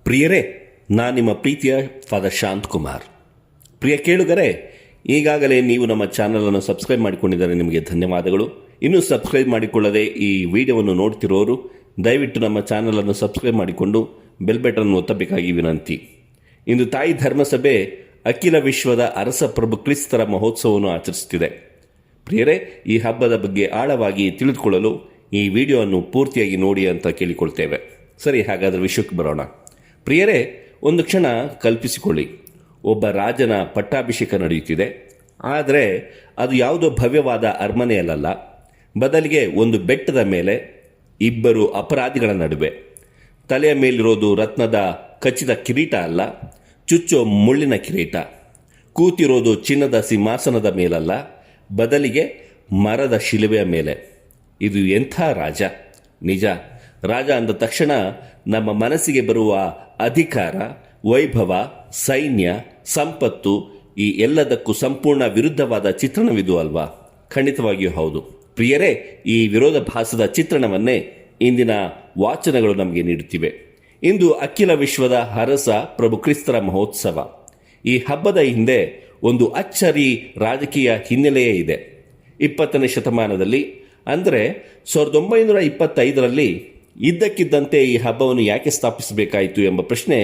ಪ್ರಿಯರೇ, ನಾನು ನಿಮ್ಮ ಪ್ರೀತಿಯ ಫಾದರ್ ಶಾಂತಕುಮಾರ್. ಪ್ರಿಯ ಕೇಳುಗರೆ, ಈಗಾಗಲೇ ನೀವು ನಮ್ಮ ಚಾನಲನ್ನು ಸಬ್ಸ್ಕ್ರೈಬ್ ಮಾಡಿಕೊಂಡಿದ್ದರೆ ನಿಮಗೆ ಧನ್ಯವಾದಗಳು. ಇನ್ನೂ ಸಬ್ಸ್ಕ್ರೈಬ್ ಮಾಡಿಕೊಳ್ಳದೆ ಈ ವಿಡಿಯೋವನ್ನು ನೋಡ್ತಿರೋರು ದಯವಿಟ್ಟು ನಮ್ಮ ಚಾನಲನ್ನು ಸಬ್ಸ್ಕ್ರೈಬ್ ಮಾಡಿಕೊಂಡು ಬೆಲ್ ಬಟನ್ ಒತ್ತಬೇಕಾಗಿ ವಿನಂತಿ. ಇಂದು ತಾಯಿ ಧರ್ಮಸಭೆ ಅಖಿಲ ವಿಶ್ವದ ಅರಸ ಪ್ರಭು ಕ್ರಿಸ್ತರ ಮಹೋತ್ಸವವನ್ನು ಆಚರಿಸುತ್ತಿದೆ. ಪ್ರಿಯರೇ, ಈ ಹಬ್ಬದ ಬಗ್ಗೆ ಆಳವಾಗಿ ತಿಳಿದುಕೊಳ್ಳಲು ಈ ವಿಡಿಯೋವನ್ನು ಪೂರ್ತಿಯಾಗಿ ನೋಡಿ ಅಂತ ಕೇಳಿಕೊಳ್ತೇವೆ. ಸರಿ, ಹಾಗಾದರೆ ವಿಷಯಕ್ಕೆ ಬರೋಣ. ಪ್ರಿಯರೇ, ಒಂದು ಕ್ಷಣ ಕಲ್ಪಿಸಿಕೊಳ್ಳಿ. ಒಬ್ಬ ರಾಜನ ಪಟ್ಟಾಭಿಷೇಕ ನಡೆಯುತ್ತಿದೆ. ಆದರೆ ಅದು ಯಾವುದೋ ಭವ್ಯವಾದ ಅರಮನೆಯಲ್ಲ, ಬದಲಿಗೆ ಒಂದು ಬೆಟ್ಟದ ಮೇಲೆ ಇಬ್ಬರು ಅಪರಾಧಿಗಳ ನಡುವೆ. ತಲೆಯ ಮೇಲಿರೋದು ರತ್ನದ ಖಚಿತ ಕಿರೀಟ ಅಲ್ಲ, ಚುಚ್ಚೋ ಮುಳ್ಳಿನ ಕಿರೀಟ. ಕೂತಿರೋದು ಚಿನ್ನದ ಸಿಂಹಾಸನದ ಮೇಲಲ್ಲ, ಬದಲಿಗೆ ಮರದ ಶಿಲುಬೆಯ ಮೇಲೆ. ಇದು ಎಂಥ ರಾಜ! ನಿಜ, ರಾಜ ಅಂದ ತಕ್ಷಣ ನಮ್ಮ ಮನಸ್ಸಿಗೆ ಬರುವ ಅಧಿಕಾರ, ವೈಭವ, ಸೈನ್ಯ, ಸಂಪತ್ತು, ಈ ಎಲ್ಲದಕ್ಕೂ ಸಂಪೂರ್ಣ ವಿರುದ್ಧವಾದ ಚಿತ್ರಣವಿದು ಅಲ್ವಾ? ಖಂಡಿತವಾಗಿಯೂ ಹೌದು. ಪ್ರಿಯರೇ, ಈ ವಿರೋಧಾಭಾಸದ ಚಿತ್ರಣವನ್ನೇ ಇಂದಿನ ವಾಚನಗಳು ನಮಗೆ ನೀಡುತ್ತಿವೆ. ಇಂದು ಅಖಿಲ ವಿಶ್ವದ ಅರಸ ಪ್ರಭು ಕ್ರಿಸ್ತರ ಮಹೋತ್ಸವ. ಈ ಹಬ್ಬದ ಹಿಂದೆ ಒಂದು ಅಚ್ಚರಿ ರಾಜಕೀಯ ಹಿನ್ನೆಲೆಯೇ ಇದೆ. 20ನೇ ಶತಮಾನದಲ್ಲಿ, ಅಂದರೆ 1925ರಲ್ಲಿ ಇದ್ದಕ್ಕಿದ್ದಂತೆ ಈ ಹಬ್ಬವನ್ನು ಯಾಕೆ ಸ್ಥಾಪಿಸಬೇಕಾಯಿತು ಎಂಬ ಪ್ರಶ್ನೆ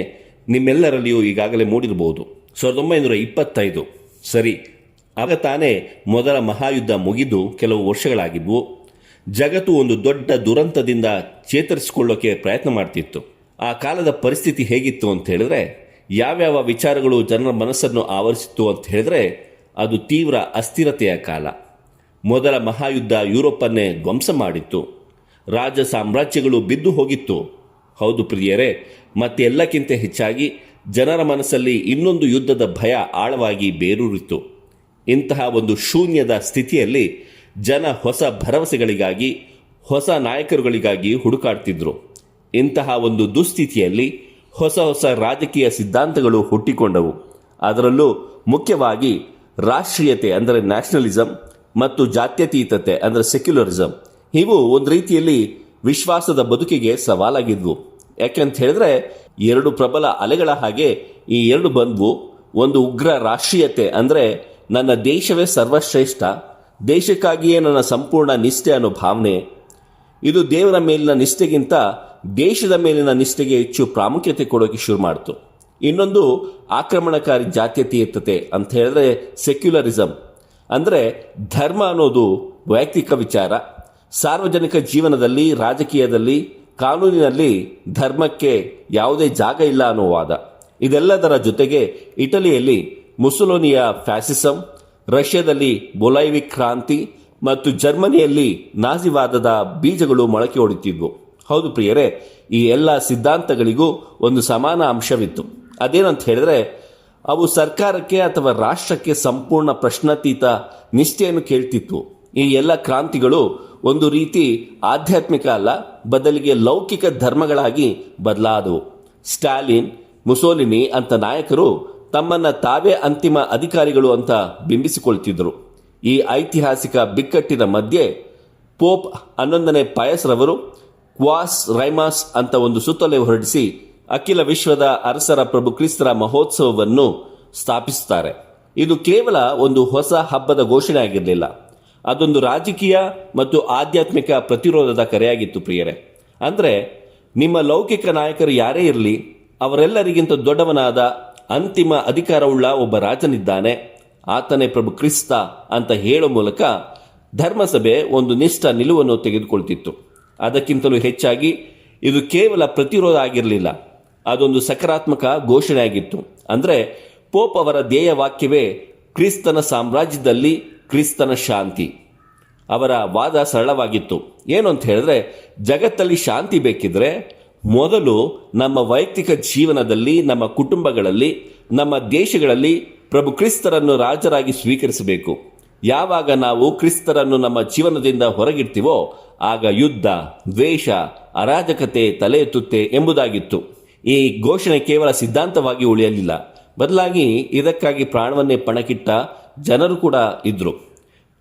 ನಿಮ್ಮೆಲ್ಲರಲ್ಲಿಯೂ ಈಗಾಗಲೇ ಮೂಡಿರಬಹುದು. 1925 ಸರಿ, ಆಗ ತಾನೇ ಮೊದಲ ಮಹಾಯುದ್ಧ ಮುಗಿದು ಕೆಲವು ವರ್ಷಗಳಾಗಿದ್ವು. ಜಗತ್ತು ಒಂದು ದೊಡ್ಡ ದುರಂತದಿಂದ ಚೇತರಿಸಿಕೊಳ್ಳೋಕೆ ಪ್ರಯತ್ನ ಮಾಡ್ತಿತ್ತು. ಆ ಕಾಲದ ಪರಿಸ್ಥಿತಿ ಹೇಗಿತ್ತು ಅಂತ ಹೇಳಿದ್ರೆ, ಯಾವ್ಯಾವ ವಿಚಾರಗಳು ಜನರ ಮನಸ್ಸನ್ನು ಆವರಿಸಿತ್ತು ಅಂತ ಹೇಳಿದ್ರೆ, ಅದು ತೀವ್ರ ಅಸ್ಥಿರತೆಯ ಕಾಲ. ಮೊದಲ ಮಹಾಯುದ್ಧ ಯುರೋಪನ್ನೇ ಧ್ವಂಸ ಮಾಡಿತ್ತು. ರಾಜ ಸಾಮ್ರಾಜ್ಯಗಳು ಬಿದ್ದು ಹೋಗಿತ್ತು. ಹೌದು ಪ್ರಿಯರೇ, ಮತ್ತೆ ಎಲ್ಲಕ್ಕಿಂತ ಹೆಚ್ಚಾಗಿ ಜನರ ಮನಸ್ಸಲ್ಲಿ ಇನ್ನೊಂದು ಯುದ್ಧದ ಭಯ ಆಳವಾಗಿ ಬೇರೂರಿತ್ತು. ಇಂತಹ ಒಂದು ಶೂನ್ಯದ ಸ್ಥಿತಿಯಲ್ಲಿ ಜನ ಹೊಸ ಭರವಸೆಗಳಿಗಾಗಿ, ಹೊಸ ನಾಯಕರುಗಳಿಗಾಗಿ ಹುಡುಕಾಡ್ತಿದ್ರು. ಇಂತಹ ಒಂದು ದುಸ್ಥಿತಿಯಲ್ಲಿ ಹೊಸ ಹೊಸ ರಾಜಕೀಯ ಸಿದ್ಧಾಂತಗಳು ಹುಟ್ಟಿಕೊಂಡವು. ಅದರಲ್ಲೂ ಮುಖ್ಯವಾಗಿ ರಾಷ್ಟ್ರೀಯತೆ ಅಂದರೆ ನ್ಯಾಷನಲಿಸಮ್ ಮತ್ತು ಜಾತ್ಯತೀತತೆ ಅಂದರೆ ಸೆಕ್ಯುಲರಿಸಮ್. ಇವು ಒಂದು ರೀತಿಯಲ್ಲಿ ವಿಶ್ವಾಸದ ಬದುಕಿಗೆ ಸವಾಲಾಗಿದ್ವು. ಯಾಕೆಂತ ಹೇಳಿದ್ರೆ, ಎರಡು ಪ್ರಬಲ ಅಲೆಗಳ ಹಾಗೆ ಈ ಎರಡು ಬಂದ್ವು. ಒಂದು ಉಗ್ರ ರಾಷ್ಟ್ರೀಯತೆ ಅಂದರೆ ನನ್ನ ದೇಶವೇ ಸರ್ವಶ್ರೇಷ್ಠ, ದೇಶಕ್ಕಾಗಿಯೇ ನನ್ನ ಸಂಪೂರ್ಣ ನಿಷ್ಠೆ ಅನ್ನೋ ಭಾವನೆ. ಇದು ದೇವರ ಮೇಲಿನ ನಿಷ್ಠೆಗಿಂತ ದೇಶದ ಮೇಲಿನ ನಿಷ್ಠೆಗೆ ಹೆಚ್ಚು ಪ್ರಾಮುಖ್ಯತೆ ಕೊಡೋಕೆ ಶುರು ಮಾಡಿತು. ಇನ್ನೊಂದು ಆಕ್ರಮಣಕಾರಿ ಜಾತ್ಯತೀತತೆ ಅಂತ ಹೇಳಿದ್ರೆ ಸೆಕ್ಯುಲರಿಸಮ್. ಅಂದರೆ ಧರ್ಮ ಅನ್ನೋದು ವೈಯಕ್ತಿಕ ವಿಚಾರ. ಸಾರ್ವಜನಿಕ ಜೀವನದಲ್ಲಿ, ರಾಜಕೀಯದಲ್ಲಿ, ಕಾನೂನಿನಲ್ಲಿ ಧರ್ಮಕ್ಕೆ ಯಾವುದೇ ಜಾಗ ಇಲ್ಲ ಅನ್ನೋ ವಾದ. ಇದೆಲ್ಲದರ ಜೊತೆಗೆ ಇಟಲಿಯಲ್ಲಿ ಮುಸೊಲಿನಿಯ ಫ್ಯಾಸಿಸಂ, ರಷ್ಯಾದಲ್ಲಿ ಬೊಲೈವಿಕ್ ಕ್ರಾಂತಿ ಮತ್ತು ಜರ್ಮನಿಯಲ್ಲಿ ನಾಜಿವಾದದ ಬೀಜಗಳು ಮೊಳಕೆ ಹೊಡೆಯುತ್ತಿದ್ವು. ಹೌದು ಪ್ರಿಯರೇ, ಈ ಎಲ್ಲ ಸಿದ್ಧಾಂತಗಳಿಗೂ ಒಂದು ಸಮಾನ ಅಂಶವಿತ್ತು. ಅದೇನಂತ ಹೇಳಿದ್ರೆ, ಅವು ಸರ್ಕಾರಕ್ಕೆ ಅಥವಾ ರಾಷ್ಟ್ರಕ್ಕೆ ಸಂಪೂರ್ಣ ಪ್ರಶ್ನಾತೀತ ನಿಷ್ಠೆಯನ್ನು ಕೇಳ್ತಿತ್ತು. ಈ ಎಲ್ಲ ಕ್ರಾಂತಿಗಳು ಒಂದು ರೀತಿ ಆಧ್ಯಾತ್ಮಿಕ ಅಲ್ಲ, ಬದಲಿಗೆ ಲೌಕಿಕ ಧರ್ಮಗಳಾಗಿ ಬದಲಾದವು. ಸ್ಟಾಲಿನ್, ಮುಸೋಲಿನಿ ಅಂತ ನಾಯಕರು ತಮ್ಮನ್ನ ತಾವೇ ಅಂತಿಮ ಅಧಿಕಾರಿಗಳು ಅಂತ ಬಿಂಬಿಸಿಕೊಳ್ತಿದ್ರು. ಈ ಐತಿಹಾಸಿಕ ಬಿಕ್ಕಟ್ಟಿನ ಮಧ್ಯೆ ಪೋಪ್ 11ನೇ ಪಯಸ್ರವರು ಕ್ವಾಸ್ ರೈಮಾಸ್ ಅಂತ ಒಂದು ಸುತ್ತೋಲೆ ಹೊರಡಿಸಿ ಅಖಿಲ ವಿಶ್ವದ ಅರಸರ ಪ್ರಭು ಕ್ರಿಸ್ತರ ಮಹೋತ್ಸವವನ್ನು ಸ್ಥಾಪಿಸುತ್ತಾರೆ. ಇದು ಕೇವಲ ಒಂದು ಹೊಸ ಹಬ್ಬದ ಘೋಷಣೆ ಆಗಿರಲಿಲ್ಲ, ಅದೊಂದು ರಾಜಕೀಯ ಮತ್ತು ಆಧ್ಯಾತ್ಮಿಕ ಪ್ರತಿರೋಧದ ಕರೆಯಾಗಿತ್ತು ಪ್ರಿಯರೇ. ಅಂದರೆ ನಿಮ್ಮ ಲೌಕಿಕ ನಾಯಕರು ಯಾರೇ ಇರಲಿ, ಅವರೆಲ್ಲರಿಗಿಂತ ದೊಡ್ಡವನಾದ ಅಂತಿಮ ಅಧಿಕಾರವುಳ್ಳ ಒಬ್ಬ ರಾಜನಿದ್ದಾನೆ, ಆತನೇ ಪ್ರಭು ಕ್ರಿಸ್ತ ಅಂತ ಹೇಳೋ ಮೂಲಕ ಧರ್ಮಸಭೆ ಒಂದು ನಿಷ್ಠ ನಿಲುವನ್ನು ತೆಗೆದುಕೊಳ್ತಿತ್ತು. ಅದಕ್ಕಿಂತಲೂ ಹೆಚ್ಚಾಗಿ ಇದು ಕೇವಲ ಪ್ರತಿರೋಧ ಆಗಿರಲಿಲ್ಲ, ಅದೊಂದು ಸಕಾರಾತ್ಮಕ ಘೋಷಣೆಯಾಗಿತ್ತು. ಅಂದರೆ ಪೋಪ್ ಅವರ ಧ್ಯೇಯ ವಾಕ್ಯವೇ ಕ್ರಿಸ್ತನ ಸಾಮ್ರಾಜ್ಯದಲ್ಲಿ ಕ್ರಿಸ್ತನ ಶಾಂತಿ. ಅವರ ವಾದ ಸರಳವಾಗಿತ್ತು. ಏನು ಅಂತ ಹೇಳಿದ್ರೆ, ಜಗತ್ತಲ್ಲಿ ಶಾಂತಿ ಬೇಕಿದ್ರೆ ಮೊದಲು ನಮ್ಮ ವೈಯಕ್ತಿಕ ಜೀವನದಲ್ಲಿ, ನಮ್ಮ ಕುಟುಂಬಗಳಲ್ಲಿ, ನಮ್ಮ ದೇಶಗಳಲ್ಲಿ ಪ್ರಭು ಕ್ರಿಸ್ತರನ್ನು ರಾಜರಾಗಿ ಸ್ವೀಕರಿಸಬೇಕು. ಯಾವಾಗ ನಾವು ಕ್ರಿಸ್ತರನ್ನು ನಮ್ಮ ಜೀವನದಿಂದ ಹೊರಗಿಡ್ತೀವೋ ಆಗ ಯುದ್ಧ, ದ್ವೇಷ, ಅರಾಜಕತೆ ತಲೆ ಎತ್ತುತ್ತೆ ಎಂಬುದಾಗಿತ್ತು. ಈ ಘೋಷಣೆ ಕೇವಲ ಸಿದ್ಧಾಂತವಾಗಿ ಉಳಿಯಲಿಲ್ಲ, ಬದಲಾಗಿ ಇದಕ್ಕಾಗಿ ಪ್ರಾಣವನ್ನೇ ಪಣಕ್ಕಿಟ್ಟ ಜನರು ಕೂಡ ಇದ್ರು.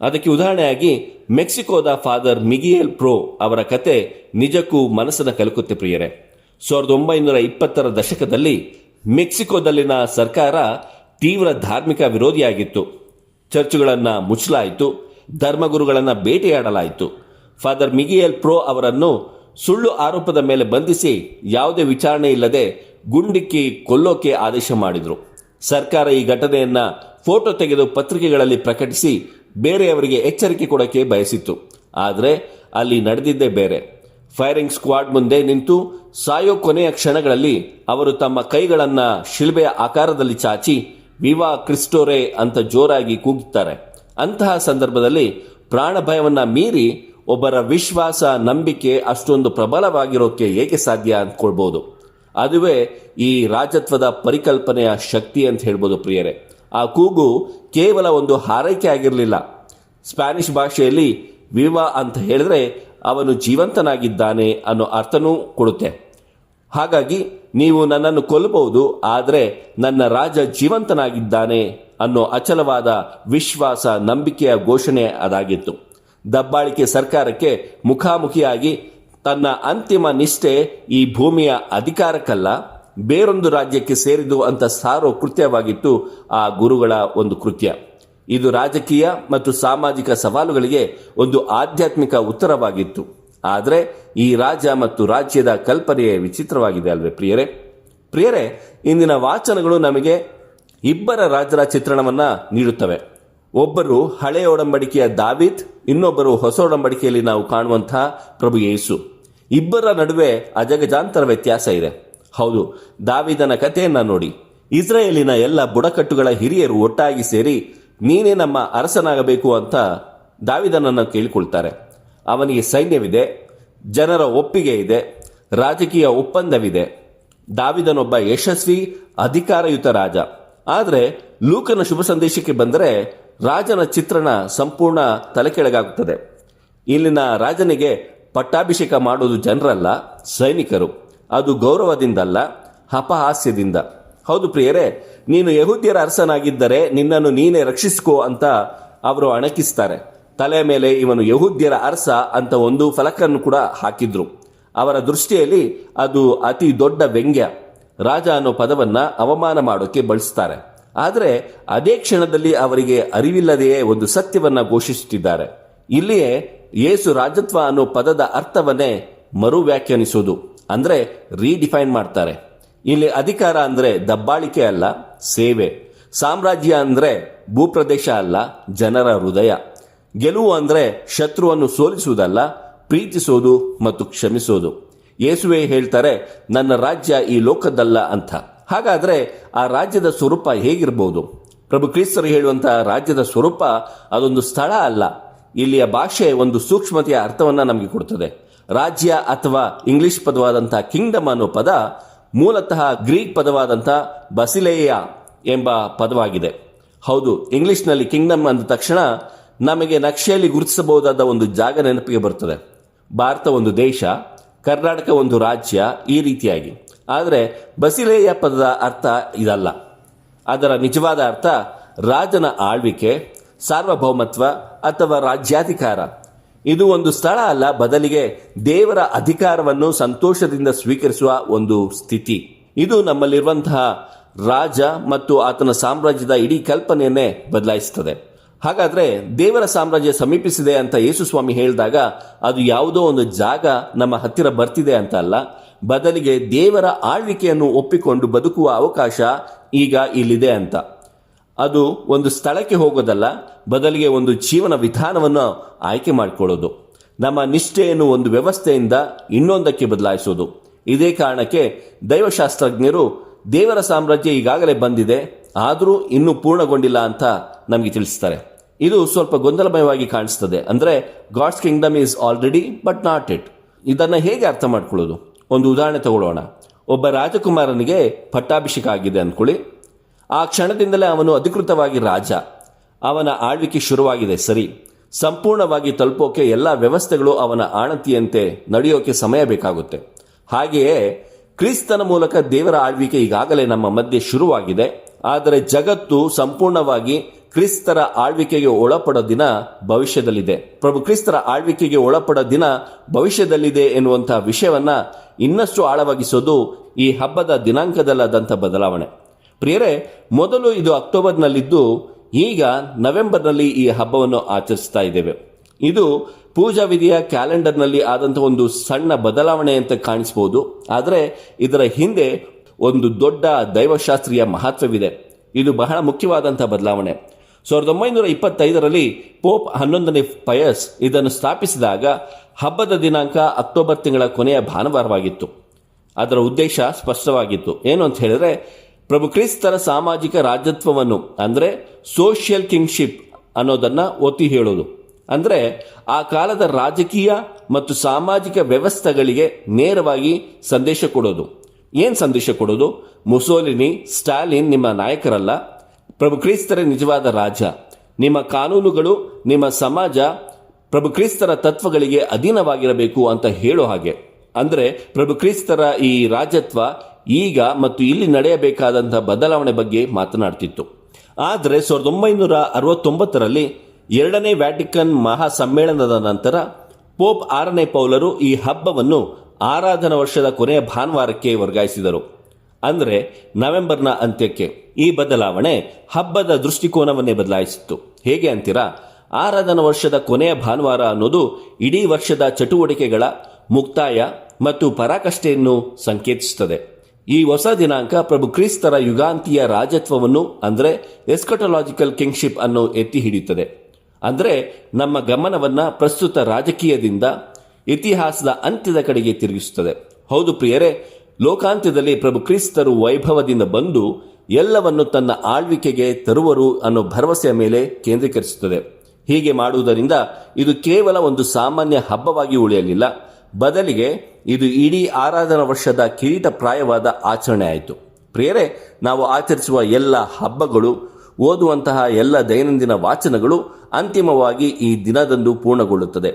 ಅದಕ್ಕೆ ಉದಾಹರಣೆಯಾಗಿ ಮೆಕ್ಸಿಕೋದ ಫಾದರ್ ಮಿಗಿಯಲ್ ಪ್ರೋ ಅವರ ಕತೆ ನಿಜಕ್ಕೂ ಮನಸ್ಸನ್ನು ಕಲಕುತ್ತೆ ಪ್ರಿಯರೇ. 1920ರ ದಶಕದಲ್ಲಿ ಮೆಕ್ಸಿಕೋದಲ್ಲಿನ ಸರ್ಕಾರ ತೀವ್ರ ಧಾರ್ಮಿಕ ವಿರೋಧಿಯಾಗಿತ್ತು. ಚರ್ಚುಗಳನ್ನು ಮುಚ್ಚಲಾಯಿತು, ಧರ್ಮಗುರುಗಳನ್ನು ಬೇಟೆಯಾಡಲಾಯಿತು. ಫಾದರ್ ಮಿಗಿಯಲ್ ಪ್ರೋ ಅವರನ್ನು ಸುಳ್ಳು ಆರೋಪದ ಮೇಲೆ ಬಂಧಿಸಿ ಯಾವುದೇ ವಿಚಾರಣೆ ಇಲ್ಲದೆ ಗುಂಡಿಕ್ಕಿ ಕೊಲ್ಲೋಕೆ ಆದೇಶ ಮಾಡಿದರು. ಸರ್ಕಾರ ಈ ಘಟನೆಯನ್ನ ಫೋಟೋ ತೆಗೆದು ಪತ್ರಿಕೆಗಳಲ್ಲಿ ಪ್ರಕಟಿಸಿ ಬೇರೆಯವರಿಗೆ ಎಚ್ಚರಿಕೆ ಕೊಡೋಕೆ ಬಯಸಿತ್ತು. ಆದರೆ ಅಲ್ಲಿ ನಡೆದಿದ್ದೇ ಬೇರೆ. ಫೈರಿಂಗ್ ಸ್ಕ್ವಾಡ್ ಮುಂದೆ ನಿಂತು ಸಾಯೋ ಕೊನೆಯ ಕ್ಷಣಗಳಲ್ಲಿ ಅವರು ತಮ್ಮ ಕೈಗಳನ್ನು ಶಿಲ್ಬೆಯ ಆಕಾರದಲ್ಲಿ ಚಾಚಿ ವಿವಾ ಕ್ರಿಸ್ಟೋರೆ ಅಂತ ಜೋರಾಗಿ ಕೂಗುತ್ತಾರೆ. ಅಂತಹ ಸಂದರ್ಭದಲ್ಲಿ ಪ್ರಾಣ ಭಯವನ್ನ ಮೀರಿ ಒಬ್ಬರ ವಿಶ್ವಾಸ, ನಂಬಿಕೆ ಅಷ್ಟೊಂದು ಪ್ರಬಲವಾಗಿರೋಕೆ ಏಕೆ ಸಾಧ್ಯ ಅಂದ್ಕೊಳ್ಬಹುದು. ಅದುವೇ ಈ ರಾಜತ್ವದ ಪರಿಕಲ್ಪನೆಯ ಶಕ್ತಿ ಅಂತ ಹೇಳ್ಬೋದು ಪ್ರಿಯರೇ. ಆ ಕೂಗು ಕೇವಲ ಒಂದು ಹಾರೈಕೆ ಆಗಿರಲಿಲ್ಲ. ಸ್ಪ್ಯಾನಿಷ್ ಭಾಷೆಯಲ್ಲಿ ವಿವಾ ಅಂತ ಹೇಳಿದ್ರೆ ಅವನು ಜೀವಂತನಾಗಿದ್ದಾನೆ ಅನ್ನೋ ಅರ್ಥನೂ ಕೊಡುತ್ತೆ. ಹಾಗಾಗಿ ನೀವು ನನ್ನನ್ನು ಕೊಲ್ಲಬಹುದು, ಆದರೆ ನನ್ನ ರಾಜ ಜೀವಂತನಾಗಿದ್ದಾನೆ ಅನ್ನೋ ಅಚಲವಾದ ವಿಶ್ವಾಸ, ನಂಬಿಕೆಯ ಘೋಷಣೆ ಅದಾಗಿತ್ತು. ದಬ್ಬಾಳಿಕೆ ಸರ್ಕಾರಕ್ಕೆ ಮುಖಾಮುಖಿಯಾಗಿ ತನ್ನ ಅಂತಿಮ ನಿಷ್ಠೆ ಈ ಭೂಮಿಯ ಅಧಿಕಾರಕ್ಕಲ್ಲ, ಬೇರೊಂದು ರಾಜ್ಯಕ್ಕೆ ಸೇರಿದು ಅಂತ ಸಾರೋ ಕೃತ್ಯವಾಗಿತ್ತು ಆ ಗುರುಗಳ ಒಂದು ಕೃತ್ಯ. ಇದು ರಾಜಕೀಯ ಮತ್ತು ಸಾಮಾಜಿಕ ಸವಾಲುಗಳಿಗೆ ಒಂದು ಆಧ್ಯಾತ್ಮಿಕ ಉತ್ತರವಾಗಿತ್ತು. ಆದರೆ ಈ ರಾಜ ಮತ್ತು ರಾಜ್ಯದ ಕಲ್ಪನೆಯೇ ವಿಚಿತ್ರವಾಗಿದೆ ಅಲ್ವೇ ಪ್ರಿಯರೇ, ಇಂದಿನ ವಾಚನಗಳು ನಮಗೆ ಇಬ್ಬರ ರಾಜರ ಚಿತ್ರಣವನ್ನ ನೀಡುತ್ತವೆ. ಒಬ್ಬರು ಹಳೆಯ ಒಡಂಬಡಿಕೆಯ ದಾವೀದ್, ಇನ್ನೊಬ್ಬರು ಹೊಸ ಒಡಂಬಡಿಕೆಯಲ್ಲಿ ನಾವು ಕಾಣುವಂತಹ ಪ್ರಭು ಯೇಸು. ಇಬ್ಬರ ನಡುವೆ ಅಜಗಜಾಂತರ ವ್ಯತ್ಯಾಸ ಇದೆ. ಹೌದು, ದಾವೀದನ ಕಥೆಯನ್ನ ನೋಡಿ. ಇಸ್ರಾಯೇಲಿನ ಎಲ್ಲ ಬುಡಕಟ್ಟುಗಳ ಹಿರಿಯರು ಒಟ್ಟಾಗಿ ಸೇರಿ ನೀನೇ ನಮ್ಮ ಅರಸನಾಗಬೇಕು ಅಂತ ದಾವೀದನನ್ನು ಕೇಳಿಕೊಳ್ತಾರೆ. ಅವನಿಗೆ ಸೈನ್ಯವಿದೆ, ಜನರ ಒಪ್ಪಿಗೆ ಇದೆ, ರಾಜಕೀಯ ಒಪ್ಪಂದವಿದೆ. ದಾವೀದನೊಬ್ಬ ಯಶಸ್ವಿ ಅಧಿಕಾರಯುತ ರಾಜ. ಆದರೆ ಲೂಕನ ಶುಭ ಸಂದೇಶಕ್ಕೆ ಬಂದರೆ ರಾಜನ ಚಿತ್ರಣ ಸಂಪೂರ್ಣ ತಲೆಕೆಳಗಾಗುತ್ತದೆ. ಇಲ್ಲಿನ ರಾಜನಿಗೆ ಪಟ್ಟಾಭಿಷೇಕ ಮಾಡೋದು ಜನರಲ್ಲ, ಸೈನಿಕರು. ಅದು ಗೌರವದಿಂದಲ್ಲ, ಅಪಹಾಸ್ಯದಿಂದ. ಹೌದು ಪ್ರಿಯರೇ, ನೀನು ಯಹೂದ್ಯರ ಅರಸನಾಗಿದ್ದರೆ ನಿನ್ನನ್ನು ನೀನೇ ರಕ್ಷಿಸಿಕೋ ಅಂತ ಅವರು ಅಣಕಿಸ್ತಾರೆ. ತಲೆ ಮೇಲೆ ಇವನು ಯಹೂದ್ಯರ ಅರಸ ಅಂತ ಒಂದು ಫಲಕನ್ನು ಕೂಡ ಹಾಕಿದ್ರು. ಅವರ ದೃಷ್ಟಿಯಲ್ಲಿ ಅದು ಅತಿ ದೊಡ್ಡ ವ್ಯಂಗ್ಯ. ರಾಜ ಅನ್ನೋ ಪದವನ್ನ ಅವಮಾನ ಮಾಡೋಕೆ ಬಳಸ್ತಾರೆ. ಆದರೆ ಅದೇ ಕ್ಷಣದಲ್ಲಿ ಅವರಿಗೆ ಅರಿವಿಲ್ಲದೆಯೇ ಒಂದು ಸತ್ಯವನ್ನ ಘೋಷಿಸುತ್ತಿದ್ದಾರೆ. ಇಲ್ಲಿಯೇ ಯೇಸು ರಾಜತ್ವ ಅನ್ನೋ ಪದದ ಅರ್ಥವನ್ನೇ ಮರು ವ್ಯಾಖ್ಯಾನಿಸೋದು, ಅಂದ್ರೆ ರೀಡಿಫೈನ್ ಮಾಡ್ತಾರೆ. ಇಲ್ಲಿ ಅಧಿಕಾರ ಅಂದ್ರೆ ದಬ್ಬಾಳಿಕೆ ಅಲ್ಲ, ಸೇವೆ. ಸಾಮ್ರಾಜ್ಯ ಅಂದ್ರೆ ಭೂಪ್ರದೇಶ ಅಲ್ಲ, ಜನರ ಹೃದಯ. ಗೆಲುವು ಅಂದ್ರೆ ಶತ್ರುವನ್ನು ಸೋಲಿಸುವುದಲ್ಲ, ಪ್ರೀತಿಸೋದು ಮತ್ತು ಕ್ಷಮಿಸೋದು. ಯೇಸುವೆ ಹೇಳ್ತಾರೆ, ನನ್ನ ರಾಜ್ಯ ಈ ಲೋಕದಲ್ಲ ಅಂತ. ಹಾಗಾದ್ರೆ ಆ ರಾಜ್ಯದ ಸ್ವರೂಪ ಹೇಗಿರಬಹುದು? ಪ್ರಭು ಕ್ರಿಸ್ತರು ಹೇಳುವಂತಹ ರಾಜ್ಯದ ಸ್ವರೂಪ ಅದೊಂದು ಸ್ಥಳ ಅಲ್ಲ. ಇಲ್ಲಿಯ ಭಾಷೆ ಒಂದು ಸೂಕ್ಷ್ಮತೆಯ ಅರ್ಥವನ್ನ ನಮಗೆ ಕೊಡುತ್ತದೆ. ರಾಜ್ಯ ಅಥವಾ ಇಂಗ್ಲಿಷ್ ಪದವಾದಂತಹ ಕಿಂಗ್ಡಮ್ ಅನ್ನೋ ಪದ ಮೂಲತಃ ಗ್ರೀಕ್ ಪದವಾದಂತಹ ಬಸಿಲೇಯ ಎಂಬ ಪದವಾಗಿದೆ. ಹೌದು, ಇಂಗ್ಲಿಷ್ನಲ್ಲಿ ಕಿಂಗ್ಡಮ್ ಅಂದ ತಕ್ಷಣ ನಮಗೆ ನಕ್ಷೆಯಲ್ಲಿ ಗುರುತಿಸಬಹುದಾದ ಒಂದು ಜಾಗ ನೆನಪಿಗೆ ಬರ್ತದೆ. ಭಾರತ ಒಂದು ದೇಶ, ಕರ್ನಾಟಕ ಒಂದು ರಾಜ್ಯ, ಈ ರೀತಿಯಾಗಿ. ಆದರೆ ಬಸಿಲೇಯ ಪದದ ಅರ್ಥ ಇದಲ್ಲ. ಅದರ ನಿಜವಾದ ಅರ್ಥ ರಾಜನ ಆಳ್ವಿಕೆ, ಸಾರ್ವಭೌಮತ್ವ ಅಥವಾ ರಾಜ್ಯಾಧಿಕಾರ. ಇದು ಒಂದು ಸ್ಥಳ ಅಲ್ಲ, ಬದಲಿಗೆ ದೇವರ ಅಧಿಕಾರವನ್ನು ಸಂತೋಷದಿಂದ ಸ್ವೀಕರಿಸುವ ಒಂದು ಸ್ಥಿತಿ. ಇದು ನಮ್ಮಲ್ಲಿರುವಂತಹ ರಾಜ ಮತ್ತು ಆತನ ಸಾಮ್ರಾಜ್ಯದ ಇಡೀ ಕಲ್ಪನೆಯನ್ನೇ ಬದಲಾಯಿಸುತ್ತದೆ. ಹಾಗಾದ್ರೆ ದೇವರ ಸಾಮ್ರಾಜ್ಯ ಸಮೀಪಿಸಿದೆ ಅಂತ ಯೇಸು ಸ್ವಾಮಿ ಹೇಳಿದಾಗ ಅದು ಯಾವುದೋ ಒಂದು ಜಾಗ ನಮ್ಮ ಹತ್ತಿರ ಬರ್ತಿದೆ ಅಂತ ಅಲ್ಲ, ಬದಲಿಗೆ ದೇವರ ಆಳ್ವಿಕೆಯನ್ನು ಒಪ್ಪಿಕೊಂಡು ಬದುಕುವ ಅವಕಾಶ ಈಗ ಇಲ್ಲಿದೆ ಅಂತ. ಅದು ಒಂದು ಸ್ಥಳಕ್ಕೆ ಹೋಗೋದಲ್ಲ, ಬದಲಿಗೆ ಒಂದು ಜೀವನ ವಿಧಾನವನ್ನು ಆಯ್ಕೆ ಮಾಡಿಕೊಳ್ಳೋದು. ನಮ್ಮ ನಿಷ್ಠೆಯನ್ನು ಒಂದು ವ್ಯವಸ್ಥೆಯಿಂದ ಇನ್ನೊಂದಕ್ಕೆ ಬದಲಾಯಿಸೋದು. ಇದೇ ಕಾರಣಕ್ಕೆ ದೈವಶಾಸ್ತ್ರಜ್ಞರು ದೇವರ ಸಾಮ್ರಾಜ್ಯ ಈಗಾಗಲೇ ಬಂದಿದೆ, ಆದರೂ ಇನ್ನೂ ಪೂರ್ಣಗೊಂಡಿಲ್ಲ ಅಂತ ನಮಗೆ ತಿಳಿಸ್ತಾರೆ. ಇದು ಸ್ವಲ್ಪ ಗೊಂದಲಮಯವಾಗಿ ಕಾಣಿಸ್ತದೆ. ಅಂದ್ರೆ God's kingdom is already but not it. ಇದನ್ನ ಹೇಗೆ ಅರ್ಥ ಮಾಡ್ಕೊಳ್ಳೋದು? ಒಂದು ಉದಾಹರಣೆ ತಗೊಳ್ಳೋಣ. ಒಬ್ಬ ರಾಜಕುಮಾರನಿಗೆ ಪಟ್ಟಾಭಿಷೇಕ ಆಗಿದೆ ಅಂದ್ಕೊಳ್ಳಿ. ಆ ಕ್ಷಣದಿಂದಲೇ ಅವನು ಅಧಿಕೃತವಾಗಿ ರಾಜ. ಅವನ ಆಳ್ವಿಕೆ ಶುರುವಾಗಿದೆ, ಸರಿ. ಸಂಪೂರ್ಣವಾಗಿ ತಲುಪೋಕೆ ಎಲ್ಲ ವ್ಯವಸ್ಥೆಗಳು ಅವನ ಆಣತಿಯಂತೆ ನಡೆಯೋಕೆ ಸಮಯ ಬೇಕಾಗುತ್ತೆ. ಹಾಗೆಯೇ ಕ್ರಿಸ್ತನ ಮೂಲಕ ದೇವರ ಆಳ್ವಿಕೆ ಈಗಾಗಲೇ ನಮ್ಮ ಮಧ್ಯೆ ಶುರುವಾಗಿದೆ. ಆದರೆ ಜಗತ್ತು ಸಂಪೂರ್ಣವಾಗಿ ಕ್ರಿಸ್ತರ ಆಳ್ವಿಕೆಗೆ ಒಳಪಡೋ ದಿನ ಭವಿಷ್ಯದಲ್ಲಿದೆ. ಪ್ರಭು ಕ್ರಿಸ್ತರ ಆಳ್ವಿಕೆಗೆ ಒಳಪಡೋ ದಿನ ಭವಿಷ್ಯದಲ್ಲಿದೆ ಎನ್ನುವಂತಹ ವಿಷಯವನ್ನ ಇನ್ನಷ್ಟು ಆಳವಾಗಿಸೋದು ಈ ಹಬ್ಬದ ದಿನಾಂಕದಲ್ಲಾದಂಥ ಬದಲಾವಣೆ. ಪ್ರಿಯರೇ, ಮೊದಲು ಇದು ಅಕ್ಟೋಬರ್ನಲ್ಲಿದ್ದು ಈಗ ನವೆಂಬರ್ನಲ್ಲಿ ಈ ಹಬ್ಬವನ್ನು ಆಚರಿಸ್ತಾ ಇದ್ದೇವೆ. ಇದು ಪೂಜಾ ವಿಧಿಯ ಕ್ಯಾಲೆಂಡರ್ನಲ್ಲಿ ಆದಂತಹ ಒಂದು ಸಣ್ಣ ಬದಲಾವಣೆ ಅಂತ ಕಾಣಿಸಬಹುದು. ಆದರೆ ಇದರ ಹಿಂದೆ ಒಂದು ದೊಡ್ಡ ದೈವಶಾಸ್ತ್ರೀಯ ಮಹತ್ವವಿದೆ. ಇದು ಬಹಳ ಮುಖ್ಯವಾದಂತಹ ಬದಲಾವಣೆ. 1925ರಲ್ಲಿ ಪೋಪ್ 11ನೇ ಪಯಸ್ ಇದನ್ನು ಸ್ಥಾಪಿಸಿದಾಗ ಹಬ್ಬದ ದಿನಾಂಕ ಅಕ್ಟೋಬರ್ ತಿಂಗಳ ಕೊನೆಯ ಭಾನುವಾರವಾಗಿತ್ತು. ಅದರ ಉದ್ದೇಶ ಸ್ಪಷ್ಟವಾಗಿತ್ತು. ಏನು ಅಂತ ಹೇಳಿದ್ರೆ, ಪ್ರಭು ಕ್ರಿಸ್ತರ ಸಾಮಾಜಿಕ ರಾಜತ್ವವನ್ನು ಅಂದರೆ ಸೋಷಿಯಲ್ ಕಿಂಗ್ಶಿಪ್ ಅನ್ನೋದನ್ನ ಒತ್ತಿ ಹೇಳೋದು. ಅಂದರೆ ಆ ಕಾಲದ ರಾಜಕೀಯ ಮತ್ತು ಸಾಮಾಜಿಕ ವ್ಯವಸ್ಥೆಗಳಿಗೆ ನೇರವಾಗಿ ಸಂದೇಶ ಕೊಡೋದು. ಏನು ಸಂದೇಶ ಕೊಡೋದು? ಮುಸೋಲಿನಿ, ಸ್ಟಾಲಿನ್ ನಿಮ್ಮ ನಾಯಕರಲ್ಲ, ಪ್ರಭು ಕ್ರಿಸ್ತರೇ ನಿಜವಾದ ರಾಜ. ನಿಮ್ಮ ಕಾನೂನುಗಳು, ನಿಮ್ಮ ಸಮಾಜ ಪ್ರಭು ಕ್ರಿಸ್ತರ ತತ್ವಗಳಿಗೆ ಅಧೀನವಾಗಿರಬೇಕು ಅಂತ ಹೇಳೋ ಹಾಗೆ. ಅಂದರೆ ಪ್ರಭು ಕ್ರಿಸ್ತರ ಈ ರಾಜತ್ವ ಈಗ ಮತ್ತು ಇಲ್ಲಿ ನಡೆಯಬೇಕಾದಂತಹ ಬದಲಾವಣೆ ಬಗ್ಗೆ ಮಾತನಾಡ್ತಿತ್ತು. ಆದರೆ 1969ರಲ್ಲಿ 2ನೇ ವ್ಯಾಟಿಕನ್ ಮಹಾ ಸಮ್ಮೇಳನದ ನಂತರ ಪೋಪ್ 6ನೇ ಪೌಲರು ಈ ಹಬ್ಬವನ್ನು ಆರಾಧನಾ ವರ್ಷದ ಕೊನೆಯ ಭಾನುವಾರಕ್ಕೆ ವರ್ಗಾಯಿಸಿದರು. ಅಂದರೆ ನವೆಂಬರ್ನ ಅಂತ್ಯಕ್ಕೆ. ಈ ಬದಲಾವಣೆ ಹಬ್ಬದ ದೃಷ್ಟಿಕೋನವನ್ನೇ ಬದಲಾಯಿಸಿತ್ತು. ಹೇಗೆ ಅಂತೀರಾ? ಆರಾಧನಾ ವರ್ಷದ ಕೊನೆಯ ಭಾನುವಾರ ಅನ್ನೋದು ಇಡೀ ವರ್ಷದ ಚಟುವಟಿಕೆಗಳ ಮುಕ್ತಾಯ ಮತ್ತು ಪರಾಕಾಷ್ಠೆಯನ್ನು ಸಂಕೇತಿಸುತ್ತದೆ. ಈ ಹೊಸ ದಿನಾಂಕ ಪ್ರಭು ಕ್ರಿಸ್ತರ ಯುಗಾಂತಿಯ ರಾಜತ್ವವನ್ನು ಅಂದರೆ ಎಸ್ಕಟಲಾಜಿಕಲ್ ಕಿಂಗ್ಶಿಪ್ ಅನ್ನು ಎತ್ತಿ ಹಿಡಿಯುತ್ತದೆ. ಅಂದರೆ ನಮ್ಮ ಗಮನವನ್ನ ಪ್ರಸ್ತುತ ರಾಜಕೀಯದಿಂದ ಇತಿಹಾಸದ ಅಂತ್ಯದ ಕಡೆಗೆ ತಿರುಗಿಸುತ್ತದೆ. ಹೌದು ಪ್ರಿಯರೇ, ಲೋಕಾಂತ್ಯದಲ್ಲಿ ಪ್ರಭು ಕ್ರಿಸ್ತರು ವೈಭವದಿಂದ ಬಂದು ಎಲ್ಲವನ್ನು ತನ್ನ ಆಳ್ವಿಕೆಗೆ ತರುವರು ಅನ್ನೋ ಭರವಸೆಯ ಮೇಲೆ ಕೇಂದ್ರೀಕರಿಸುತ್ತದೆ. ಹೀಗೆ ಮಾಡುವುದರಿಂದ ಇದು ಕೇವಲ ಒಂದು ಸಾಮಾನ್ಯ ಹಬ್ಬವಾಗಿ ಉಳಿಯಲಿಲ್ಲ, ಬದಲಿಗೆ ಇದು ಇಡೀ ಆರಾಧನಾ ವರ್ಷದ ಕಿರೀಟಪ್ರಾಯವಾದ ಆಚರಣೆ ಆಯಿತು. ಪ್ರಿಯರೇ, ನಾವು ಆಚರಿಸುವ ಎಲ್ಲ ಹಬ್ಬಗಳು, ಓದುವಂತಹ ಎಲ್ಲ ದೈನಂದಿನ ವಾಚನಗಳು ಅಂತಿಮವಾಗಿ ಈ ದಿನದಂದು ಪೂರ್ಣಗೊಳ್ಳುತ್ತದೆ.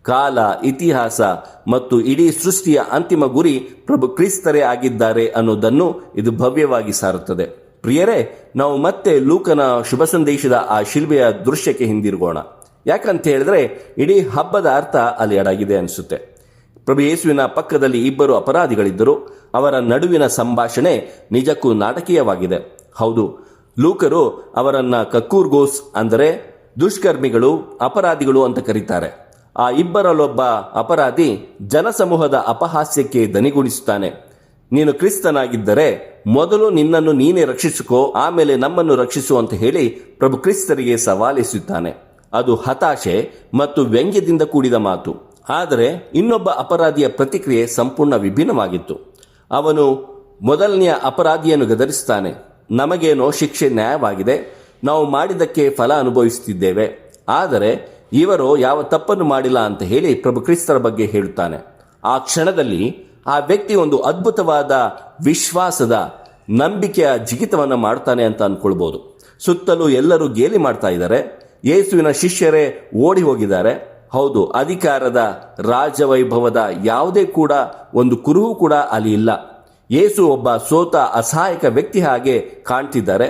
ಕಾಲ, ಇತಿಹಾಸ ಮತ್ತು ಇಡೀ ಸೃಷ್ಟಿಯ ಅಂತಿಮ ಗುರಿ ಪ್ರಭು ಕ್ರಿಸ್ತರೇ ಆಗಿದ್ದಾರೆ ಅನ್ನೋದನ್ನು ಇದು ಭವ್ಯವಾಗಿ ಸಾರುತ್ತದೆ. ಪ್ರಿಯರೇ, ನಾವು ಮತ್ತೆ ಲೂಕನ ಶುಭ ಸಂದೇಶದ ಆ ಶಿಲ್ಬೆಯ ದೃಶ್ಯಕ್ಕೆ ಹಿಂದಿರುಗೋಣ. ಯಾಕಂತ ಹೇಳಿದ್ರೆ ಇಡೀ ಹಬ್ಬದ ಅರ್ಥ ಅಲ್ಲಿ ಅಡಗಿದೆ ಅನಿಸುತ್ತೆ. ಪ್ರಭು ಯೇಸುವಿನ ಪಕ್ಕದಲ್ಲಿ 2 ಅಪರಾಧಿಗಳಿದ್ದರು. ಅವರ ನಡುವಿನ ಸಂಭಾಷಣೆ ನಿಜಕ್ಕೂ ನಾಟಕೀಯವಾಗಿದೆ. ಹೌದು, ಲೂಕರು ಅವರನ್ನ ಕಕ್ಕೂರ್ಗೋಸ್ ಅಂದರೆ ದುಷ್ಕರ್ಮಿಗಳು, ಅಪರಾಧಿಗಳು ಅಂತ ಕರೀತಾರೆ. ಆ 2ರಲ್ಲೊಬ್ಬ ಅಪರಾಧಿ ಜನಸಮೂಹದ ಅಪಹಾಸ್ಯಕ್ಕೆ ದನಿಗೂಡಿಸುತ್ತಾನೆ. ನೀನು ಕ್ರಿಸ್ತನಾಗಿದ್ದರೆ ಮೊದಲು ನಿನ್ನನ್ನು ನೀನೇ ರಕ್ಷಿಸಿಕೋ, ಆಮೇಲೆ ನಮ್ಮನ್ನು ರಕ್ಷಿಸು ಅಂತ ಹೇಳಿ ಪ್ರಭು ಕ್ರಿಸ್ತರಿಗೆ ಸವಾಲಿಸುತ್ತಾನೆ. ಅದು ಹತಾಶೆ ಮತ್ತು ವ್ಯಂಗ್ಯದಿಂದ ಕೂಡಿದ ಮಾತು. ಆದರೆ ಇನ್ನೊಬ್ಬ ಅಪರಾಧಿಯ ಪ್ರತಿಕ್ರಿಯೆ ಸಂಪೂರ್ಣ ವಿಭಿನ್ನವಾಗಿತ್ತು. ಅವನು ಮೊದಲನೆಯ ಅಪರಾಧಿಯನ್ನು ಗದರಿಸುತ್ತಾನೆ. ನಮಗೇನೋ ಶಿಕ್ಷೆ ನ್ಯಾಯವಾಗಿದೆ, ನಾವು ಮಾಡಿದ್ದಕ್ಕೆ ಫಲ ಅನುಭವಿಸುತ್ತಿದ್ದೇವೆ, ಆದರೆ ಇವರು ಯಾವ ತಪ್ಪನ್ನು ಮಾಡಿಲ್ಲ ಅಂತ ಹೇಳಿ ಪ್ರಭು ಕ್ರಿಸ್ತರ ಬಗ್ಗೆ ಹೇಳುತ್ತಾನೆ. ಆ ಕ್ಷಣದಲ್ಲಿ ಆ ವ್ಯಕ್ತಿ ಒಂದು ಅದ್ಭುತವಾದ ವಿಶ್ವಾಸದ, ನಂಬಿಕೆಯ ಜಿಗಿತವನ್ನು ಮಾಡ್ತಾನೆ ಅಂತ ಅನ್ಕೊಳ್ಬಹುದು. ಸುತ್ತಲೂ ಎಲ್ಲರೂ ಗೇಲಿ ಮಾಡ್ತಾ ಇದ್ದಾರೆ. ಯೇಸುವಿನ ಶಿಷ್ಯರೇ ಓಡಿ ಹೋಗಿದ್ದಾರೆ. ಹೌದು, ಅಧಿಕಾರದ, ರಾಜವೈಭವದ ಯಾವುದೇ ಕೂಡ ಒಂದು ಕುರುಹು ಕೂಡ ಅಲ್ಲಿ ಇಲ್ಲ. ಯೇಸು ಒಬ್ಬ ಸೋತ ಅಸಹಾಯಕ ವ್ಯಕ್ತಿ ಹಾಗೆ ಕಾಣ್ತಿದ್ದಾರೆ.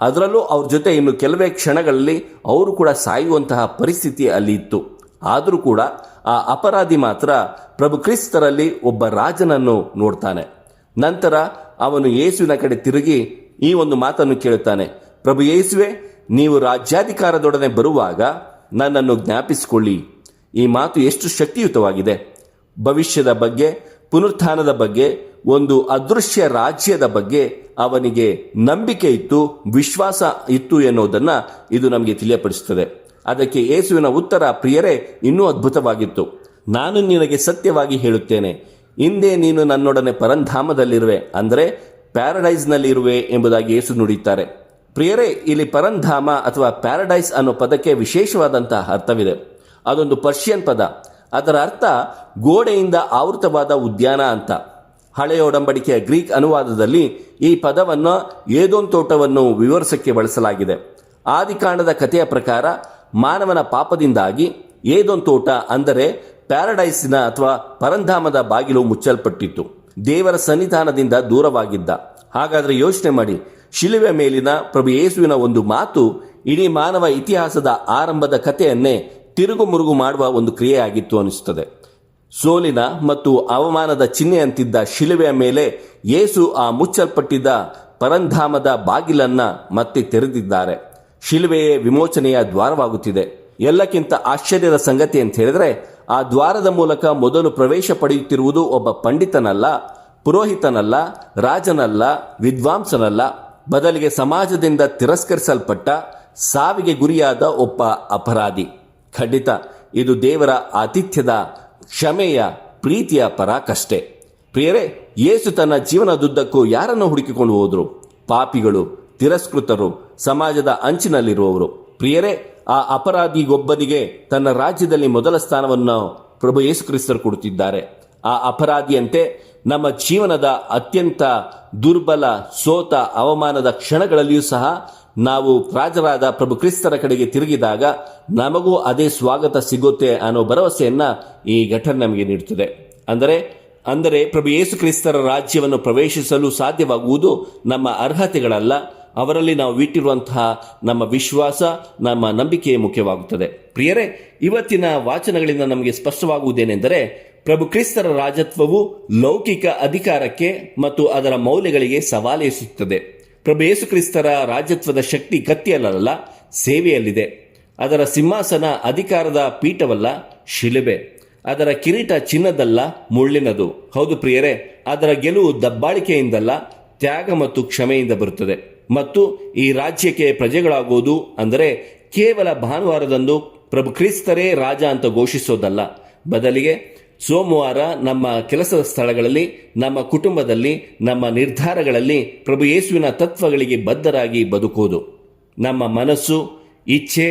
ಅದರಲ್ಲೂ ಅವ್ರ ಜೊತೆ ಇನ್ನು ಕೆಲವೇ ಕ್ಷಣಗಳಲ್ಲಿ ಅವರು ಕೂಡ ಸಾಯುವಂತಹ ಪರಿಸ್ಥಿತಿ ಅಲ್ಲಿ ಇತ್ತು. ಆದರೂ ಕೂಡ ಆ ಅಪರಾಧಿ ಮಾತ್ರ ಪ್ರಭು ಕ್ರಿಸ್ತರಲ್ಲಿ ಒಬ್ಬ ರಾಜನನ್ನು ನೋಡ್ತಾನೆ. ನಂತರ ಅವನು ಯೇಸುವಿನ ಕಡೆ ತಿರುಗಿ ಈ ಒಂದು ಮಾತನ್ನು ಕೇಳುತ್ತಾನೆ, ಪ್ರಭು ಯೇಸುವೆ, ನೀವು ರಾಜ್ಯಾಧಿಕಾರದೊಡನೆ ಬರುವಾಗ ನನ್ನನ್ನು ಜ್ಞಾಪಿಸಿಕೊಳ್ಳಿ. ಈ ಮಾತು ಎಷ್ಟು ಶಕ್ತಿಯುತವಾಗಿದೆ. ಭವಿಷ್ಯದ ಬಗ್ಗೆ, ಪುನರುತ್ಥಾನದ ಬಗ್ಗೆ, ಒಂದು ಅದೃಶ್ಯ ರಾಜ್ಯದ ಬಗ್ಗೆ ಅವನಿಗೆ ನಂಬಿಕೆ ಇತ್ತು, ವಿಶ್ವಾಸ ಇತ್ತು ಎನ್ನುವುದನ್ನ ಇದು ನಮಗೆ ತಿಳಿಯಪಡಿಸುತ್ತದೆ. ಅದಕ್ಕೆ ಯೇಸುವಿನ ಉತ್ತರ, ಪ್ರಿಯರೇ, ಇನ್ನೂ ಅದ್ಭುತವಾಗಿತ್ತು. ನಾನು ನಿನಗೆ ಸತ್ಯವಾಗಿ ಹೇಳುತ್ತೇನೆ, ಹಿಂದೆ ನೀನು ನನ್ನೊಡನೆ ಪರಂಧಾಮದಲ್ಲಿರುವೆ, ಅಂದರೆ ಪ್ಯಾರಡೈಸ್ನಲ್ಲಿ ಇರುವೆ ಎಂಬುದಾಗಿ ಯೇಸು ನುಡಿಯುತ್ತಾರೆ. ಪ್ರಿಯರೇ, ಇಲ್ಲಿ ಪರಂಧಾಮ ಅಥವಾ ಪ್ಯಾರಡೈಸ್ ಅನ್ನೋ ಪದಕ್ಕೆ ವಿಶೇಷವಾದಂತಹ ಅರ್ಥವಿದೆ. ಅದೊಂದು ಪರ್ಷಿಯನ್ ಪದ. ಅದರ ಅರ್ಥ ಗೋಡೆಯಿಂದ ಆವೃತವಾದ ಉದ್ಯಾನ ಅಂತ. ಹಳೆಯ ಒಡಂಬಡಿಕೆಯ ಗ್ರೀಕ್ ಅನುವಾದದಲ್ಲಿ ಈ ಪದವನ್ನು ಏದೋನ್ ತೋಟವನ್ನು ವಿವರಿಸಕ್ಕೆ ಬಳಸಲಾಗಿದೆ. ಆದಿಕಾಂಡದ ಕಥೆಯ ಪ್ರಕಾರ ಮಾನವನ ಪಾಪದಿಂದಾಗಿ ಏದೋನ್ ತೋಟ ಅಂದರೆ ಪ್ಯಾರಡೈಸಿನ ಅಥವಾ ಪರಂಧಾಮದ ಬಾಗಿಲು ಮುಚ್ಚಲ್ಪಟ್ಟಿತ್ತು. ದೇವರ ಸನ್ನಿಧಾನದಿಂದ ದೂರವಾಗಿದ್ದ. ಹಾಗಾದರೆ ಯೋಚನೆ ಮಾಡಿ, ಶಿಲುವೆ ಮೇಲಿನ ಪ್ರಭು ಯೇಸುವಿನ ಒಂದು ಮಾತು ಇಡೀ ಮಾನವ ಇತಿಹಾಸದ ಆರಂಭದ ಕಥೆಯನ್ನೇ ತಿರುಗುಮುರುಗು ಮಾಡುವ ಒಂದು ಕ್ರಿಯೆಯಾಗಿತ್ತು ಅನಿಸುತ್ತದೆ. ಸೋಲಿನ ಮತ್ತು ಅವಮಾನದ ಚಿಹ್ನೆಯಂತಿದ್ದ ಶಿಲುಬೆಯ ಮೇಲೆ ಯೇಸು ಆ ಮುಚ್ಚಲ್ಪಟ್ಟಿದ್ದ ಪರಂಧಾಮದ ಬಾಗಿಲನ್ನ ಮತ್ತೆ ತೆರೆದಿದ್ದಾರೆ. ಶಿಲುಬೆಯೇ ವಿಮೋಚನೆಯ ದ್ವಾರವಾಗುತ್ತಿದೆ. ಎಲ್ಲಕ್ಕಿಂತ ಆಶ್ಚರ್ಯದ ಸಂಗತಿ ಅಂತ ಹೇಳಿದ್ರೆ, ಆ ದ್ವಾರದ ಮೂಲಕ ಮೊದಲು ಪ್ರವೇಶ ಪಡೆಯುತ್ತಿರುವುದು ಒಬ್ಬ ಪಂಡಿತನಲ್ಲ, ಪುರೋಹಿತನಲ್ಲ, ರಾಜನಲ್ಲ, ವಿದ್ವಾಂಸನಲ್ಲ, ಬದಲಿಗೆ ಸಮಾಜದಿಂದ ತಿರಸ್ಕರಿಸಲ್ಪಟ್ಟ ಸಾವಿಗೆ ಗುರಿಯಾದ ಒಬ್ಬ ಅಪರಾಧಿ. ಖಂಡಿತ ಇದು ದೇವರ ಆತಿಥ್ಯದ, ಕ್ಷಮೆಯ, ಪ್ರೀತಿಯ ಪರಾಕಷ್ಟೆ. ಪ್ರಿಯರೇ, ಯೇಸು ತನ್ನ ಜೀವನದುದ್ದಕ್ಕೂ ಯಾರನ್ನು ಹುಡುಕಿಕೊಂಡು ಹೋದರು? ಪಾಪಿಗಳು, ತಿರಸ್ಕೃತರು, ಸಮಾಜದ ಅಂಚಿನಲ್ಲಿರುವವರು. ಪ್ರಿಯರೇ, ಆ ಅಪರಾಧಿಗೊಬ್ಬನಿಗೆ ತನ್ನ ರಾಜ್ಯದಲ್ಲಿ ಮೊದಲ ಸ್ಥಾನವನ್ನು ಪ್ರಭು ಯೇಸು ಕ್ರಿಸ್ತರು ಕೊಡುತ್ತಿದ್ದಾರೆ. ಆ ಅಪರಾಧಿಯಂತೆ ನಮ್ಮ ಜೀವನದ ಅತ್ಯಂತ ದುರ್ಬಲ, ಸೋತ, ಅವಮಾನದ ಕ್ಷಣಗಳಲ್ಲಿಯೂ ಸಹ ನಾವು ರಾಜರಾದ ಪ್ರಭು ಕ್ರಿಸ್ತರ ಕಡೆಗೆ ತಿರುಗಿದಾಗ ನಮಗೂ ಅದೇ ಸ್ವಾಗತ ಸಿಗುತ್ತೆ ಅನ್ನೋ ಭರವಸೆಯನ್ನ ಈ ಘಟನೆ ನಮಗೆ ನೀಡುತ್ತದೆ. ಅಂದರೆ ಪ್ರಭು ಯೇಸು ಕ್ರಿಸ್ತರ ರಾಜ್ಯವನ್ನು ಪ್ರವೇಶಿಸಲು ಸಾಧ್ಯವಾಗುವುದು ನಮ್ಮ ಅರ್ಹತೆಗಳಲ್ಲ, ಅವರಲ್ಲಿ ನಾವು ಇಟ್ಟಿರುವಂತಹ ನಮ್ಮ ವಿಶ್ವಾಸ, ನಮ್ಮ ನಂಬಿಕೆಯೇ ಮುಖ್ಯವಾಗುತ್ತದೆ. ಪ್ರಿಯರೇ, ಇವತ್ತಿನ ವಾಚನಗಳಿಂದ ನಮಗೆ ಸ್ಪಷ್ಟವಾಗುವುದೇನೆಂದರೆ, ಪ್ರಭು ಕ್ರಿಸ್ತರ ರಾಜತ್ವವು ಲೌಕಿಕ ಅಧಿಕಾರಕ್ಕೆ ಮತ್ತು ಅದರ ಮೌಲ್ಯಗಳಿಗೆ ಸವಾಲೆಸೆಯುತ್ತದೆ. ಪ್ರಭು ಯೇಸು ಕ್ರಿಸ್ತರ ರಾಜತ್ವದ ಶಕ್ತಿ ಕತ್ತಿಯಲ್ಲ, ಸೇವೆಯಲ್ಲಿದೆ. ಅದರ ಸಿಂಹಾಸನ ಅಧಿಕಾರದ ಪೀಠವಲ್ಲ, ಶಿಲುಬೆ. ಅದರ ಕಿರೀಟ ಚಿನ್ನದಲ್ಲ, ಮುಳ್ಳಿನದು. ಹೌದು ಪ್ರಿಯರೇ, ಅದರ ಗೆಲುವು ದಬ್ಬಾಳಿಕೆಯಿಂದಲ್ಲ, ತ್ಯಾಗ ಮತ್ತು ಕ್ಷಮೆಯಿಂದ ಬರುತ್ತದೆ. ಮತ್ತು ಈ ರಾಜ್ಯಕ್ಕೆ ಪ್ರಜೆಗಳಾಗುವುದು ಅಂದರೆ ಕೇವಲ ಭಾನುವಾರದಂದು ಪ್ರಭು ಕ್ರಿಸ್ತರೇ ರಾಜ ಅಂತ ಘೋಷಿಸೋದಲ್ಲ, ಬದಲಿಗೆ ಸೋಮವಾರ ನಮ್ಮ ಕೆಲಸದ ಸ್ಥಳಗಳಲ್ಲಿ, ನಮ್ಮ ಕುಟುಂಬದಲ್ಲಿ, ನಮ್ಮ ನಿರ್ಧಾರಗಳಲ್ಲಿ ಪ್ರಭು ಯೇಸುವಿನ ತತ್ವಗಳಿಗೆ ಬದ್ಧರಾಗಿ ಬದುಕುವುದು. ನಮ್ಮ ಮನಸ್ಸು, ಇಚ್ಛೆ,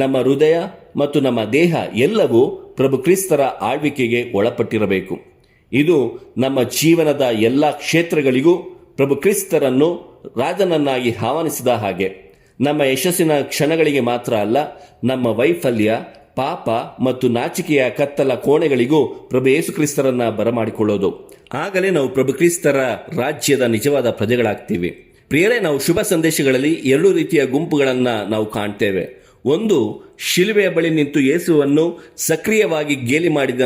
ನಮ್ಮ ಹೃದಯ ಮತ್ತು ನಮ್ಮ ದೇಹ ಎಲ್ಲವೂ ಪ್ರಭು ಕ್ರಿಸ್ತರ ಆಳ್ವಿಕೆಗೆ ಒಳಪಟ್ಟಿರಬೇಕು. ಇದು ನಮ್ಮ ಜೀವನದ ಎಲ್ಲ ಕ್ಷೇತ್ರಗಳಿಗೂ ಪ್ರಭು ಕ್ರಿಸ್ತರನ್ನು ರಾಜನನ್ನಾಗಿ ಆಹ್ವಾನಿಸಿದ ಹಾಗೆ. ನಮ್ಮ ಯಶಸ್ಸಿನ ಕ್ಷಣಗಳಿಗೆ ಮಾತ್ರ ಅಲ್ಲ, ನಮ್ಮ ವೈಫಲ್ಯ, ಪಾಪ ಮತ್ತು ನಾಚಿಕೆಯ ಕತ್ತಲ ಕೋಣೆಗಳಿಗೂ ಪ್ರಭು ಯೇಸು ಕ್ರಿಸ್ತರನ್ನ ಬರಮಾಡಿಕೊಳ್ಳೋದು. ಆಗಲೇ ನಾವು ಪ್ರಭು ಕ್ರಿಸ್ತರ ರಾಜ್ಯದ ನಿಜವಾದ ಪ್ರಜೆಗಳಾಗ್ತೀವಿ. ಪ್ರಿಯರೇ, ನಾವು ಶುಭ ಸಂದೇಶಗಳಲ್ಲಿ 2 ರೀತಿಯ ಗುಂಪುಗಳನ್ನ ನಾವು ಕಾಣ್ತೇವೆ. ಒಂದು, ಶಿಲುಬೆಯ ಬಳಿ ನಿಂತು ಯೇಸುವನ್ನು ಸಕ್ರಿಯವಾಗಿ ಗೇಲಿ ಮಾಡಿದ,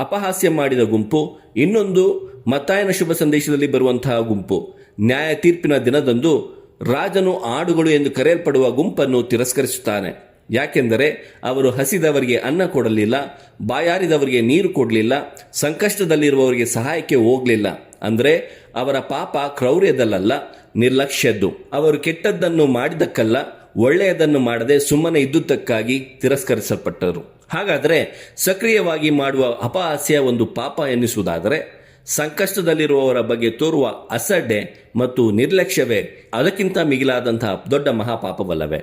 ಅಪಹಾಸ್ಯ ಮಾಡಿದ ಗುಂಪು. ಇನ್ನೊಂದು, ಮತ್ತಾಯನ ಶುಭ ಸಂದೇಶದಲ್ಲಿ ಬರುವಂತಹ ಗುಂಪು. ನ್ಯಾಯ ತೀರ್ಪಿನ ದಿನದಂದು ರಾಜನು ಆಡುಗಳು ಎಂದು ಕರೆಯಲ್ಪಡುವ ಗುಂಪನ್ನು ತಿರಸ್ಕರಿಸುತ್ತಾನೆ. ಯಾಕೆಂದರೆ ಅವರು ಹಸಿದವರಿಗೆ ಅನ್ನ ಕೊಡಲಿಲ್ಲ, ಬಾಯಾರಿದವರಿಗೆ ನೀರು ಕೊಡಲಿಲ್ಲ, ಸಂಕಷ್ಟದಲ್ಲಿರುವವರಿಗೆ ಸಹಾಯಕ್ಕೆ ಹೋಗಲಿಲ್ಲ. ಅಂದರೆ ಅವರ ಪಾಪ ಕ್ರೌರ್ಯದಲ್ಲ, ನಿರ್ಲಕ್ಷ್ಯದ್ದು. ಅವರು ಕೆಟ್ಟದ್ದನ್ನು ಮಾಡಿದ್ದಕ್ಕಲ್ಲ, ಒಳ್ಳೆಯದನ್ನು ಮಾಡದೆ ಸುಮ್ಮನೆ ಇದ್ದುದಕ್ಕಾಗಿ ತಿರಸ್ಕರಿಸಲ್ಪಟ್ಟರು. ಹಾಗಾದರೆ ಸಕ್ರಿಯವಾಗಿ ಮಾಡುವ ಅಪಹಾಸ್ಯ ಒಂದು ಪಾಪ ಎನ್ನಿಸುವುದಾದರೆ, ಸಂಕಷ್ಟದಲ್ಲಿರುವವರ ಬಗ್ಗೆ ತೋರುವ ಅಸಡ್ಡೆ ಮತ್ತು ನಿರ್ಲಕ್ಷ್ಯವೇ ಅದಕ್ಕಿಂತ ಮಿಗಿಲಾದಂತಹ ದೊಡ್ಡ ಮಹಾಪಾಪವಲ್ಲವೇ?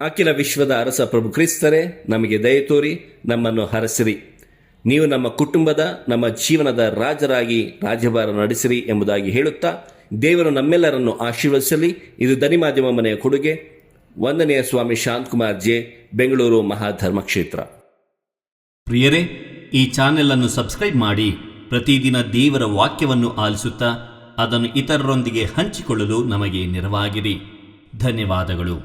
ಅಖಿಲ ವಿಶ್ವದ ಅರಸ ಪ್ರಭು ಕ್ರಿಸ್ತರೇ, ನಮಗೆ ದಯೆ ತೋರಿ ನಮ್ಮನ್ನು ಹರಸಿರಿ. ನೀವು ನಮ್ಮ ಕುಟುಂಬದ, ನಮ್ಮ ಜೀವನದ ರಾಜರಾಗಿ ರಾಜ್ಯಭಾರ ನಡೆಸಿರಿ ಎಂಬುದಾಗಿ ಹೇಳುತ್ತಾ, ದೇವರು ನಮ್ಮೆಲ್ಲರನ್ನು ಆಶೀರ್ವದಿಸಲಿ. ಇದು ದನಿ ಮಾಧ್ಯಮ ಮನೆಯ ಕೊಡುಗೆ. ವಂದನೆಯ ಸ್ವಾಮಿ ಶಾಂತಕುಮಾರ್ ಜೆ, ಬೆಂಗಳೂರು ಮಹಾಧರ್ಮ ಕ್ಷೇತ್ರ. ಪ್ರಿಯರೇ, ಈ ಚಾನೆಲ್ ಅನ್ನು ಸಬ್ಸ್ಕ್ರೈಬ್ ಮಾಡಿ ಪ್ರತಿದಿನ ದೇವರ ವಾಕ್ಯವನ್ನು ಆಲಿಸುತ್ತಾ ಅದನ್ನು ಇತರರೊಂದಿಗೆ ಹಂಚಿಕೊಳ್ಳಲು ನಮಗೆ ನೆರವಾಗಿರಿ. ಧನ್ಯವಾದಗಳು.